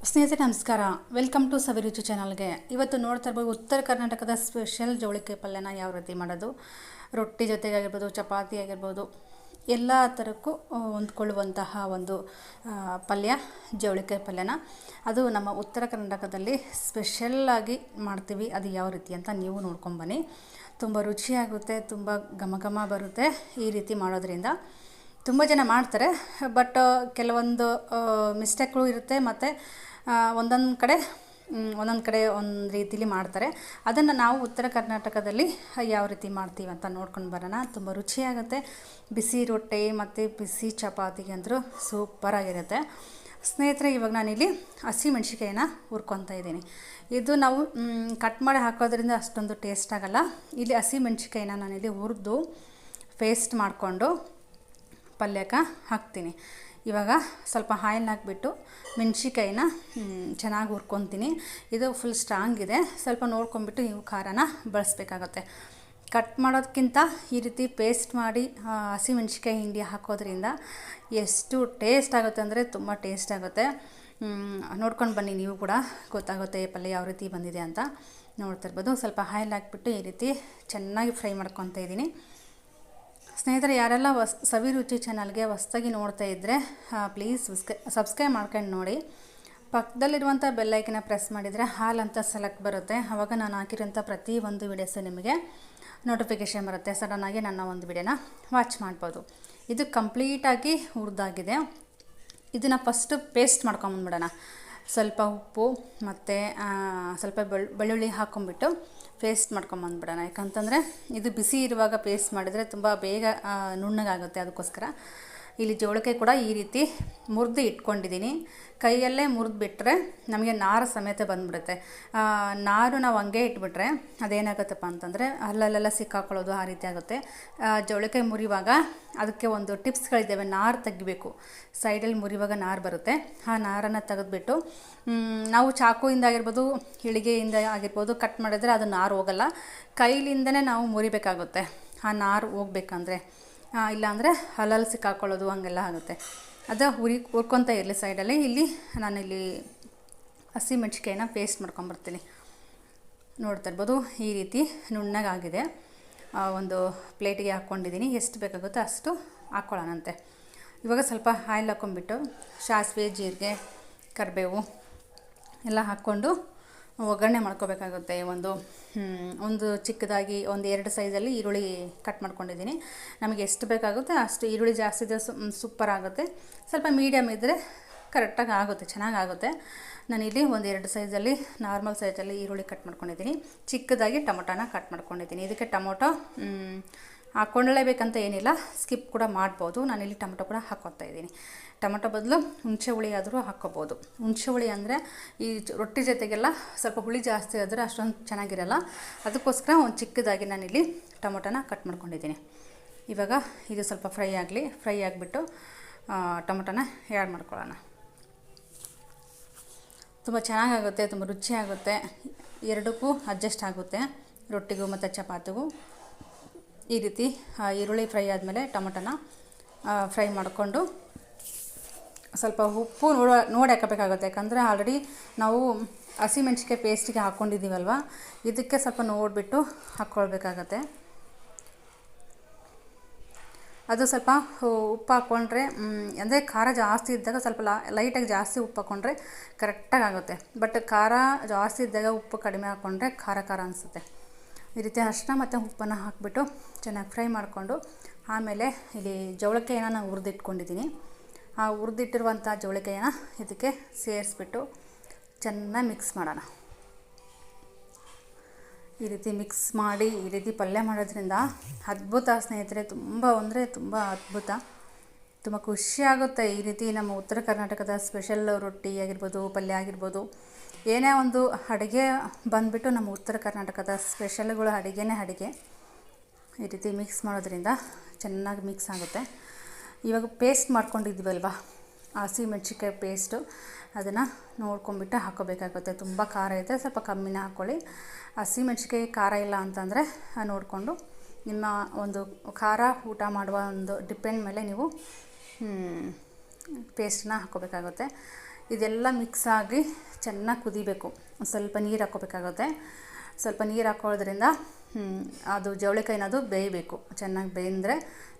ಸ್ನೇಹಿತರೆ ನಮಸ್ಕಾರ, welcome to ಸವಿರುಚಿ ಚಾನಲ್ಗೆ. ಇವತ್ತು ನೋಡ್ತಾ ಇರ್ಬೋದು ಉತ್ತರ ಕರ್ನಾಟಕದ ಸ್ಪೆಷಲ್ ಜವಳಿಕಾಯಿ ಪಲ್ಯನ ಯಾವ ರೀತಿ ಮಾಡೋದು. ರೊಟ್ಟಿ ಜೊತೆಗೆ ಆಗಿರ್ಬೋದು, ಚಪಾತಿ ಆಗಿರ್ಬೋದು, ಎಲ್ಲ ಥರಕ್ಕೂ ಹೊಂದ್ಕೊಳ್ಳುವಂತಹ ಒಂದು ಪಲ್ಯ ಜವಳಿಕಾಯಿ ಪಲ್ಯನ. ಅದು ನಮ್ಮ ಉತ್ತರ ಕರ್ನಾಟಕದಲ್ಲಿ ಸ್ಪೆಷಲ್ಲಾಗಿ ಮಾಡ್ತೀವಿ. ಅದು ಯಾವ ರೀತಿ ಅಂತ ನೀವು ನೋಡ್ಕೊಂಬನ್ನಿ. ತುಂಬ ರುಚಿಯಾಗುತ್ತೆ, ತುಂಬ ಘಮ ಘಮ ಬರುತ್ತೆ ಈ ರೀತಿ ಮಾಡೋದ್ರಿಂದ. ತುಂಬ ಜನ ಮಾಡ್ತಾರೆ, ಬಟ್ ಕೆಲವೊಂದು ಮಿಸ್ಟೇಕ್ಗಳು ಇರುತ್ತೆ. ಮತ್ತು ಒಂದೊಂದು ಕಡೆ ಒಂದು ರೀತಿಲಿ ಮಾಡ್ತಾರೆ. ಅದನ್ನು ನಾವು ಉತ್ತರ ಕರ್ನಾಟಕದಲ್ಲಿ ಯಾವ ರೀತಿ ಮಾಡ್ತೀವಿ ಅಂತ ನೋಡ್ಕೊಂಡು ಬರೋಣ. ತುಂಬ ರುಚಿಯಾಗುತ್ತೆ. ಬಿಸಿ ರೊಟ್ಟಿ ಮತ್ತು ಬಿಸಿ ಚಪಾತಿಗೆ ಅಂದರೂ ಸೂಪರಾಗಿರುತ್ತೆ. ಸ್ನೇಹಿತರೆ, ಇವಾಗ ನಾನಿಲ್ಲಿ ಹಸಿಮೆಣ್ಸಿಕಾಯಿನ ಹುರ್ಕೊತಾ ಇದ್ದೀನಿ. ಇದು ನಾವು ಕಟ್ ಮಾಡಿ ಹಾಕೋದ್ರಿಂದ ಅಷ್ಟೊಂದು ಟೇಸ್ಟ್ ಆಗೋಲ್ಲ. ಇಲ್ಲಿ ಹಸಿಮೆಣ್ಸಿಕಾಯಿನ ನಾನಿಲ್ಲಿ ಹುರಿದು ಪೇಸ್ಟ್ ಮಾಡಿಕೊಂಡು ಪಲ್ಯಕ್ಕೆ ಹಾಕ್ತೀನಿ. ಇವಾಗ ಸ್ವಲ್ಪ ಆಯಿಲ್ ಹಾಕಿಬಿಟ್ಟು ಮೆಣ್ಸಿಕಾಯಿನ ಚೆನ್ನಾಗಿ ಹುರ್ಕೊತೀನಿ. ಇದು ಫುಲ್ ಸ್ಟ್ರಾಂಗ್ ಇದೆ, ಸ್ವಲ್ಪ ನೋಡ್ಕೊಂಬಿಟ್ಟು ನೀವು ಖಾರನ ಬಳಸಬೇಕಾಗತ್ತೆ. ಕಟ್ ಮಾಡೋದಕ್ಕಿಂತ ಈ ರೀತಿ ಪೇಸ್ಟ್ ಮಾಡಿ ಹಸಿಮೆಣ್ಸಿಕಾಯಿ ಹಿಂಡಿ ಹಾಕೋದ್ರಿಂದ ಎಷ್ಟು ಟೇಸ್ಟ್ ಆಗುತ್ತೆ ಅಂದರೆ ತುಂಬ ಟೇಸ್ಟ್ ಆಗುತ್ತೆ. ನೋಡ್ಕೊಂಡು ಬನ್ನಿ, ನೀವು ಕೂಡ ಗೊತ್ತಾಗುತ್ತೆ ಪಲ್ಯ ಯಾವ ರೀತಿ ಬಂದಿದೆ ಅಂತ. ನೋಡ್ತಿರ್ಬೋದು. ಸ್ವಲ್ಪ ಆಯಿಲ್ ಹಾಕಿಬಿಟ್ಟು ಈ ರೀತಿ ಚೆನ್ನಾಗಿ ಫ್ರೈ ಮಾಡ್ಕೊತಾ ಇದ್ದೀನಿ. ಸ್ನೇಹಿತರೆ, ಯಾರೆಲ್ಲ ಸವಿರುಚಿ ಚಾನಲ್ಗೆ ಹೊಸದಾಗಿ ನೋಡ್ತಾ ಇದ್ದರೆ ಪ್ಲೀಸ್ ಸಬ್ಸ್ಕ್ರೈಬ್ ಮಾಡ್ಕೊಂಡು ನೋಡಿ. ಪಕ್ಕದಲ್ಲಿರುವಂಥ ಬೆಲ್ಲೈಕನ್ನ ಪ್ರೆಸ್ ಮಾಡಿದರೆ ಹಾಲ್ ಅಂತ ಸೆಲೆಕ್ಟ್ ಬರುತ್ತೆ. ಆವಾಗ ನಾನು ಹಾಕಿರೋಂಥ ಪ್ರತಿ ಒಂದು ವಿಡಿಯೋಸು ನಿಮಗೆ ನೋಟಿಫಿಕೇಷನ್ ಬರುತ್ತೆ. ಸಡನ್ನಾಗಿ ನನ್ನ ಒಂದು ವಿಡಿಯೋನ ವಾಚ್ ಮಾಡ್ಬೋದು. ಇದು ಕಂಪ್ಲೀಟಾಗಿ ಹುರಿದಾಗಿದೆ. ಇದನ್ನು ಫಸ್ಟು ಪೇಸ್ಟ್ ಮಾಡ್ಕೊಂಬಂದ್ಬಿಡೋಣ. ಸ್ವಲ್ಪ ಉಪ್ಪು ಮತ್ತು ಸ್ವಲ್ಪ ಬೆಳ್ಳುಳ್ಳಿ ಹಾಕ್ಕೊಂಬಿಟ್ಟು ಪೇಸ್ಟ್ ಮಾಡ್ಕೊಂಬಂದ್ಬಿಡೋಣ. ಯಾಕಂತಂದರೆ ಇದು ಬಿಸಿ ಇರುವಾಗ ಪೇಸ್ಟ್ ಮಾಡಿದರೆ ತುಂಬ ಬೇಗ ನುಣ್ಣಗಾಗುತ್ತೆ. ಅದಕ್ಕೋಸ್ಕರ ಇಲ್ಲಿ ಜವಳಿಕಾಯಿ ಕೂಡ ಈ ರೀತಿ ಮುರಿದು ಇಟ್ಕೊಂಡಿದ್ದೀನಿ. ಕೈಯಲ್ಲೇ ಮುರಿದ್ಬಿಟ್ರೆ ನಮಗೆ ನಾರು ಸಮೇತ ಬಂದುಬಿಡುತ್ತೆ. ನಾರು ನಾವು ಹಂಗೆ ಇಟ್ಬಿಟ್ರೆ ಅದೇನಾಗುತ್ತಪ್ಪ ಅಂತಂದರೆ ಅಲ್ಲಲ್ಲೆಲ್ಲ ಸಿಕ್ಕಾಕೊಳ್ಳೋದು ಆ ರೀತಿ ಆಗುತ್ತೆ. ಜವಳಿಕಾಯಿ ಮುರಿಯುವಾಗ ಅದಕ್ಕೆ ಒಂದು ಟಿಪ್ಸ್ಗಳಿದ್ದಾವೆ. ನಾರು ತೆಗಿಬೇಕು. ಸೈಡಲ್ಲಿ ಮುರಿಯುವಾಗ ನಾರು ಬರುತ್ತೆ. ಆ ನಾರನ್ನು ತೆಗೆದುಬಿಟ್ಟು ನಾವು ಚಾಕುಯಿಂದ ಆಗಿರ್ಬೋದು, ಇಳಿಗೆಯಿಂದ ಆಗಿರ್ಬೋದು ಕಟ್ ಮಾಡಿದ್ರೆ ಅದು ನಾರು ಹೋಗಲ್ಲ. ಕೈಲಿಂದನೇ ನಾವು ಮುರಿಬೇಕಾಗುತ್ತೆ ಆ ನಾರು ಹೋಗ್ಬೇಕಂದ್ರೆ. ಇಲ್ಲಾಂದರೆ ಹಲ್ಲಲ್ಲಿ ಸಿಕ್ಕಾಕೊಳ್ಳೋದು ಹಂಗೆಲ್ಲ ಆಗುತ್ತೆ. ಅದು ಹುರ್ಕೊತಾ ಇರಲಿ ಸೈಡಲ್ಲಿ. ಇಲ್ಲಿ ನಾನಿಲ್ಲಿ ಹಸಿಮೆಣ್ಸಿಕಾಯಿನ ಪೇಸ್ಟ್ ಮಾಡ್ಕೊಂಬರ್ತೀನಿ. ನೋಡ್ತಾ ಇರ್ಬೋದು ಈ ರೀತಿ ನುಣ್ಣಗಾಗಿದೆ. ಒಂದು ಪ್ಲೇಟಿಗೆ ಹಾಕ್ಕೊಂಡಿದ್ದೀನಿ. ಎಷ್ಟು ಬೇಕಾಗುತ್ತೋ ಅಷ್ಟು ಹಾಕ್ಕೊಳ್ಳೋಣಂತೆ. ಇವಾಗ ಸ್ವಲ್ಪ ಆಯಿಲ್ ಹಾಕ್ಕೊಂಬಿಟ್ಟು ಸಾಸಿವೆ, ಜೀರಿಗೆ, ಕರಿಬೇವು ಎಲ್ಲ ಹಾಕ್ಕೊಂಡು ಒಗ್ಗರಣೆ ಮಾಡ್ಕೋಬೇಕಾಗುತ್ತೆ. ಒಂದು ಚಿಕ್ಕದಾಗಿ ಒಂದು 2 ಸೈಜಲ್ಲಿ ಈರುಳ್ಳಿ ಕಟ್ ಮಾಡ್ಕೊಂಡಿದ್ದೀನಿ. ನಮಗೆ ಎಷ್ಟು ಬೇಕಾಗುತ್ತೆ ಅಷ್ಟು. ಈರುಳ್ಳಿ ಜಾಸ್ತಿ ಇದ್ದರೆ ಸೂಪರ್ ಆಗುತ್ತೆ. ಸ್ವಲ್ಪ ಮೀಡಿಯಮ್ ಇದ್ದರೆ ಕರೆಕ್ಟಾಗಿ ಆಗುತ್ತೆ, ಚೆನ್ನಾಗಾಗುತ್ತೆ. ನಾನಿಲ್ಲಿ ಒಂದು 2 ಸೈಜಲ್ಲಿ ನಾರ್ಮಲ್ ಸೈಜಲ್ಲಿ ಈರುಳ್ಳಿ ಕಟ್ ಮಾಡ್ಕೊಂಡಿದ್ದೀನಿ. ಚಿಕ್ಕದಾಗಿ ಟೊಮೊಟೊನ ಕಟ್ ಮಾಡ್ಕೊಂಡಿದ್ದೀನಿ. ಇದಕ್ಕೆ ಟೊಮೊಟೊ ಹಾಕ್ಕೊಳ್ಳೇಬೇಕಂತ ಏನಿಲ್ಲ, ಸ್ಕಿಪ್ ಕೂಡ ಮಾಡ್ಬೋದು. ನಾನಿಲ್ಲಿ ಟೊಮೊಟೊ ಕೂಡ ಹಾಕ್ಕೊತಾ ಇದ್ದೀನಿ. ಟೊಮೊಟೊ ಬದಲು ಹುಣಸೆ ಹುಳಿ ಆದರೂ ಹಾಕ್ಕೋಬೋದು. ಹುಣಸೆ ಹುಳಿ ಅಂದರೆ ಈ ರೊಟ್ಟಿ ಜೊತೆಗೆಲ್ಲ ಸ್ವಲ್ಪ ಹುಳಿ ಜಾಸ್ತಿ ಆದರೆ ಅಷ್ಟೊಂದು ಚೆನ್ನಾಗಿರಲ್ಲ. ಅದಕ್ಕೋಸ್ಕರ ಒಂದು ಚಿಕ್ಕದಾಗಿ ನಾನಿಲ್ಲಿ ಟೊಮೊಟೊನ ಕಟ್ ಮಾಡ್ಕೊಂಡಿದ್ದೀನಿ. ಇವಾಗ ಇದು ಸ್ವಲ್ಪ ಫ್ರೈ ಆಗಲಿ. ಫ್ರೈ ಆಗಿಬಿಟ್ಟು ಟೊಮೊಟೊನ ಆ್ಯಡ್ ಮಾಡ್ಕೊಳ್ಳೋಣ. ತುಂಬ ಚೆನ್ನಾಗಾಗುತ್ತೆ, ತುಂಬ ರುಚಿಯಾಗುತ್ತೆ. ಎರಡಕ್ಕೂ ಅಡ್ಜಸ್ಟ್ ಆಗುತ್ತೆ, ರೊಟ್ಟಿಗೂ ಮತ್ತು ಚಪಾತಿಗೂ. ಈ ರೀತಿ ಈರುಳ್ಳಿ ಫ್ರೈ ಆದಮೇಲೆ ಟೊಮೊಟೊನ ಫ್ರೈ ಮಾಡಿಕೊಂಡು ಸ್ವಲ್ಪ ಉಪ್ಪು ನೋಡಿ ಹಾಕಬೇಕಾಗುತ್ತೆ. ಯಾಕಂದರೆ ಆಲ್ರೆಡಿ ನಾವು ಹಸಿಮೆಣ್ಸಿಕಾಯಿ ಪೇಸ್ಟಿಗೆ ಹಾಕ್ಕೊಂಡಿದ್ದೀವಲ್ವ, ಇದಕ್ಕೆ ಸ್ವಲ್ಪ ನೋಡಿಬಿಟ್ಟು ಹಾಕ್ಕೊಳ್ಬೇಕಾಗತ್ತೆ. ಅದು ಸ್ವಲ್ಪ ಉಪ್ಪು ಹಾಕ್ಕೊಂಡ್ರೆ ಅಂದರೆ ಖಾರ ಜಾಸ್ತಿ ಇದ್ದಾಗ ಸ್ವಲ್ಪ ಲೈಟಾಗಿ ಜಾಸ್ತಿ ಉಪ್ಪು ಹಾಕ್ಕೊಂಡ್ರೆ ಕರೆಕ್ಟಾಗಿ ಆಗುತ್ತೆ. ಬಟ್ ಖಾರ ಜಾಸ್ತಿ ಇದ್ದಾಗ ಉಪ್ಪು ಕಡಿಮೆ ಹಾಕ್ಕೊಂಡ್ರೆ ಖಾರ ಖಾರ ಅನಿಸುತ್ತೆ. ಈ ರೀತಿ ಅರಿಶಿನ ಮತ್ತು ಉಪ್ಪನ್ನು ಹಾಕಿಬಿಟ್ಟು ಚೆನ್ನಾಗಿ ಫ್ರೈ ಮಾಡಿಕೊಂಡು ಆಮೇಲೆ ಇಲ್ಲಿ ಜವಳಿಕಾಯಿನ ನಾನು ಹುರಿದಿಟ್ಕೊಂಡಿದ್ದೀನಿ. ಆ ಹುರಿದಿಟ್ಟಿರುವಂಥ ಜವಳಿಕಾಯಿನ ಇದಕ್ಕೆ ಸೇರಿಸ್ಬಿಟ್ಟು ಚೆನ್ನಾಗಿ ಮಿಕ್ಸ್ ಮಾಡೋಣ. ಈ ರೀತಿ ಮಿಕ್ಸ್ ಮಾಡಿ ಈ ರೀತಿ ಪಲ್ಯ ಮಾಡೋದ್ರಿಂದ ಅದ್ಭುತ ಸ್ನೇಹಿತರೆ. ತುಂಬ ಅಂದರೆ ತುಂಬ ಅದ್ಭುತ, ತುಂಬ ಖುಷಿಯಾಗುತ್ತೆ. ಈ ರೀತಿ ನಮ್ಮ ಉತ್ತರ ಕರ್ನಾಟಕದ ಸ್ಪೆಷಲ್ ರೊಟ್ಟಿ ಆಗಿರ್ಬೋದು, ಪಲ್ಯ ಆಗಿರ್ಬೋದು, ಏನೇ ಒಂದು ಅಡುಗೆ ಬಂದುಬಿಟ್ಟು ನಮ್ಮ ಉತ್ತರ ಕರ್ನಾಟಕದ ಸ್ಪೆಷಲ್ಗಳು ಅಡುಗೆನೇ ಅಡುಗೆ. ಈ ರೀತಿ ಮಿಕ್ಸ್ ಮಾಡೋದ್ರಿಂದ ಚೆನ್ನಾಗಿ ಮಿಕ್ಸ್ ಆಗುತ್ತೆ. ಇವಾಗ ಪೇಸ್ಟ್ ಮಾಡ್ಕೊಂಡಿದ್ದೀವಲ್ವ ಹಸಿಮೆಣ್ಸಿಕಾಯಿ ಪೇಸ್ಟು, ಅದನ್ನು ನೋಡ್ಕೊಂಬಿಟ್ಟು ಹಾಕ್ಕೋಬೇಕಾಗುತ್ತೆ. ತುಂಬ ಖಾರ ಇದ್ದರೆ ಸ್ವಲ್ಪ ಕಮ್ಮಿನೇ ಹಾಕ್ಕೊಳ್ಳಿ. ಹಸಿಮೆಣ್ಸಿಕಾಯಿ ಖಾರ ಇಲ್ಲ ಅಂತಂದರೆ ನೋಡಿಕೊಂಡು ನಿಮ್ಮ ಒಂದು ಖಾರ ಊಟ ಮಾಡುವ ಒಂದು ಡಿಪೆಂಡ್ ಮೇಲೆ ನೀವು ಪೇಸ್ಟನ್ನ ಹಾಕ್ಕೋಬೇಕಾಗುತ್ತೆ. ಇದೆಲ್ಲ ಮಿಕ್ಸ್ ಆಗಿ ಚೆನ್ನಾಗಿ ಕುದಿಬೇಕು. ಸ್ವಲ್ಪ ನೀರು ಹಾಕ್ಕೋಬೇಕಾಗುತ್ತೆ. ಸ್ವಲ್ಪ ನೀರು ಹಾಕೊಳ್ಳೋದ್ರಿಂದ ಅದು ಜವಳಿಕಾಯಿ ಅನ್ನೋದು ಬೇಯಬೇಕು. ಚೆನ್ನಾಗಿ ಬೇಯ್ದರೆ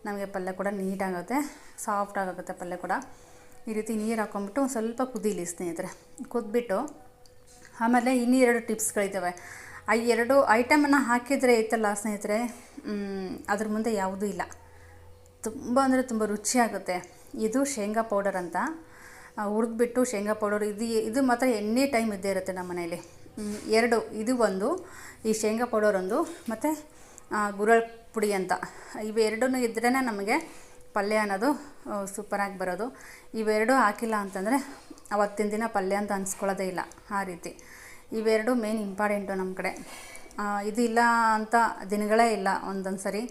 ನಮಗೆ ಪಲ್ಯ ಕೂಡ ನೀಟಾಗುತ್ತೆ, ಸಾಫ್ಟ್ ಆಗುತ್ತೆ ಪಲ್ಯ ಕೂಡ. ಈ ರೀತಿ ನೀರು ಹಾಕ್ಕೊಂಬಿಟ್ಟು ಸ್ವಲ್ಪ ಕುದೀಲಿ ಸ್ನೇಹಿತರೆ. ಕುದ್ಬಿಟ್ಟು ಆಮೇಲೆ ಇನ್ನೂ 2 ಟಿಪ್ಸ್ಗಳಿದ್ದಾವೆ. ಆ 2 ಐಟಮನ್ನು ಹಾಕಿದರೆ ಐತಲ್ಲ ಸ್ನೇಹಿತರೆ, ಅದ್ರ ಮುಂದೆ ಯಾವುದೂ ಇಲ್ಲ. ತುಂಬ ಅಂದರೆ ತುಂಬ ರುಚಿಯಾಗುತ್ತೆ. ಇದು ಶೇಂಗಾ ಪೌಡರ್ ಅಂತ, ಹುರಿದ್ಬಿಟ್ಟು ಶೇಂಗಾ ಪೌಡರ್ ಇದು ಮಾತ್ರ ಎನಿ ಟೈಮ್ ಇದ್ದೇ ಇರುತ್ತೆ ನಮ್ಮ ಮನೇಲಿ. 2 ಇದು ಒಂದು, ಈ ಶೇಂಗಾ ಪೌಡರ್ ಒಂದು, ಮತ್ತು ಗುರಳ್ ಪುಡಿ ಅಂತ. ಇವೆರಡೂ ಇದ್ರೇ ನಮಗೆ ಪಲ್ಯ ಅನ್ನೋದು ಸೂಪರಾಗಿ ಬರೋದು. ಇವೆರಡೂ ಹಾಕಿಲ್ಲ ಅಂತಂದರೆ ಅವತ್ತಿನ ದಿನ ಪಲ್ಯ ಅಂತ ಅನಿಸ್ಕೊಳ್ಳೋದೇ ಇಲ್ಲ. ಆ ರೀತಿ ಇವೆರಡು ಮೇನ್ ಇಂಪಾರ್ಟೆಂಟು ನಮ್ಮ ಕಡೆ. ಇದು ಇಲ್ಲ ಅಂತ ದಿನಗಳೇ ಇಲ್ಲ. ಒಂದೊಂದು ಸರಿ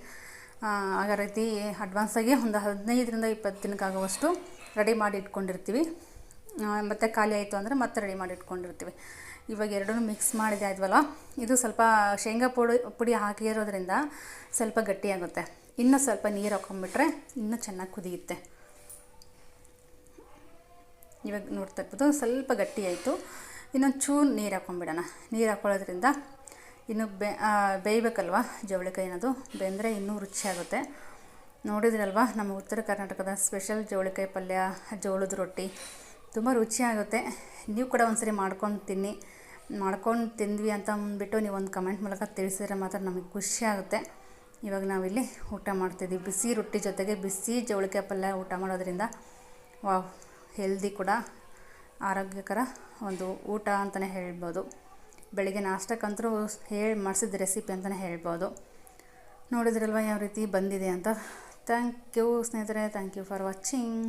ಆಗ ರೀತಿ ಅಡ್ವಾನ್ಸಾಗಿ ಒಂದು 15ರಿಂದ 20 ದಿನಕ್ಕಾಗುವಷ್ಟು ರೆಡಿ ಮಾಡಿ ಇಟ್ಕೊಂಡಿರ್ತೀವಿ. ಮತ್ತು ಖಾಲಿ ಆಯಿತು ಅಂದರೆ ಮತ್ತೆ ರೆಡಿ ಮಾಡಿ ಇಟ್ಕೊಂಡಿರ್ತೀವಿ. ಇವಾಗ ಎರಡೂ ಮಿಕ್ಸ್ ಮಾಡಿದೆ ಆಯ್ತವಲ್ಲ, ಇದು ಸ್ವಲ್ಪ ಶೇಂಗಾ ಪುಡಿ ಹಾಕಿರೋದ್ರಿಂದ ಸ್ವಲ್ಪ ಗಟ್ಟಿಯಾಗುತ್ತೆ. ಇನ್ನೂ ಸ್ವಲ್ಪ ನೀರು ಹಾಕ್ಕೊಂಬಿಟ್ರೆ ಇನ್ನೂ ಚೆನ್ನಾಗಿ ಕುದಿಯುತ್ತೆ. ಇವಾಗ ನೋಡ್ತಾ ಇರ್ಬೋದು ಸ್ವಲ್ಪ ಗಟ್ಟಿ ಆಯಿತು. ಇನ್ನೊಂದು ಚೂರು ನೀರು ಹಾಕ್ಕೊಂಬಿಡೋಣ. ನೀರು ಹಾಕ್ಕೊಳ್ಳೋದ್ರಿಂದ ಇನ್ನು ಬೇಯಬೇಕಲ್ವ ಜವಳಿಕಾಯಿ ಅನ್ನೋದು, ಬೆಂದರೆ ಇನ್ನೂ ರುಚಿಯಾಗುತ್ತೆ. ನೋಡಿದ್ರಲ್ವ ನಮ್ಮ ಉತ್ತರ ಕರ್ನಾಟಕದ ಸ್ಪೆಷಲ್ ಜವಳಿಕಾಯಿ ಪಲ್ಯ, ಜೋಳದ ರೊಟ್ಟಿ ತುಂಬ ರುಚಿಯಾಗುತ್ತೆ. ನೀವು ಕೂಡ ಒಂದ್ಸರಿ ಮಾಡ್ಕೊಂಡು ತಿಂದ್ವಿ ಅಂತ ಅಂದ್ಬಿಟ್ಟು ನೀವು ಒಂದು ಕಮೆಂಟ್ ಮೂಲಕ ತಿಳಿಸಿದ್ರೆ ಮಾತ್ರ ನಮಗೆ ಖುಷಿ ಆಗುತ್ತೆ. ಇವಾಗ ನಾವಿಲ್ಲಿ ಊಟ ಮಾಡ್ತಿದ್ದೀವಿ. ಬಿಸಿ ರೊಟ್ಟಿ ಜೊತೆಗೆ ಬಿಸಿ ಜವಳಿಕಾಯಿ ಪಲ್ಯ ಊಟ ಮಾಡೋದ್ರಿಂದ ವಾವ್, ಹೆಲ್ದಿ ಕೂಡ, ಆರೋಗ್ಯಕರ ಒಂದು ಊಟ ಅಂತಲೇ ಹೇಳ್ಬೋದು. ಬೆಳಿಗ್ಗೆ ನಾಷ್ಟಕ್ಕಂತೂ ಮಾಡಿಸಿದ ರೆಸಿಪಿ ಅಂತಲೇ ಹೇಳ್ಬೋದು. ನೋಡಿದ್ರಲ್ವ ಯಾವ ರೀತಿ ಬಂದಿದೆ ಅಂತ. ಥ್ಯಾಂಕ್ ಯು ಸ್ನೇಹಿತರೆ, ಥ್ಯಾಂಕ್ ಯು ಫಾರ್ ವಾಚಿಂಗ್.